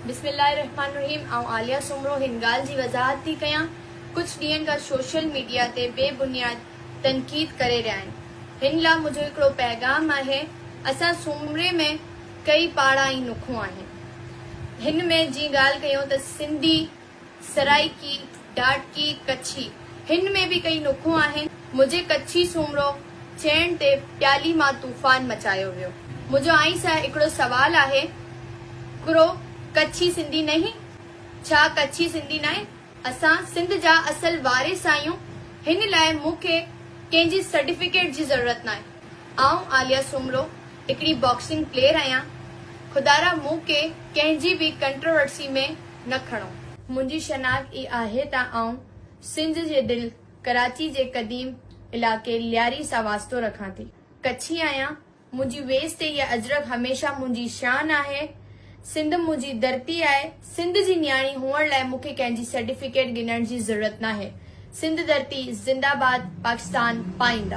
बिस्मिल्लाहिर्रहमानिर्रहीम। आलिया सुमरो हिन ॻाल्हि जी वज़ाहत थी कयां। कुछ ॾींहंनि खां सोशल मीडिया ते बेबुनियाद तनक़ीद करे रहिया आहिनि। हिन लाइ मुंहिंजो हिकिड़ो पैगाम आहे। असां सूमरे में कई पाड़ा ऐं नुखूं आहिनि। हिन में जीअं ॻाल्हि कयूं त सिंधी, सराइकी, ढाटकी, कच्छी, हिन में बि कई नुखूं आहिनि। मुंहिंजे कच्छी सूमरो चइण ते प्याली मां तूफ़ान मचायो वियो। मुंहिंजो आई सां हिकिड़ो सवाल आहे, हिकिड़ो कच्छी सिंधी नहीं? छा कच्छी सिंधी न आहे? असां सिंध जा असल वारिस आहियूं। हिन लाइ मूंखे कंहिंजी सर्टिफिकेट जी ज़रूरत न आहे। आऊं आलिया सुमरो हिकिड़ी बॉक्सिंग प्लेयर आहियां। खुदारा मूंखे कंहिंजी बि कंट्रोवर्सी में न खणो। मुंहिंजी शनाख्त ई आहे त आऊं सिंध जे दिल कराची जे क़दीम इलाके लियारी सां वास्तो रखां थी। कच्छी आहियां। मुंहिंजी वेस ते इहा अजरक हमेशा मुंहिंजी शान आहे। सिंध मुंहिंजी धरती आहे। सिंध जी न्याणी हुअण लाइ मूंखे कंहिंजी सर्टिफिकेट गिनण जी ज़रूरत न आहे। सिंध धरती ज़िंदाबाद, पाकिस्तान पाईंदा।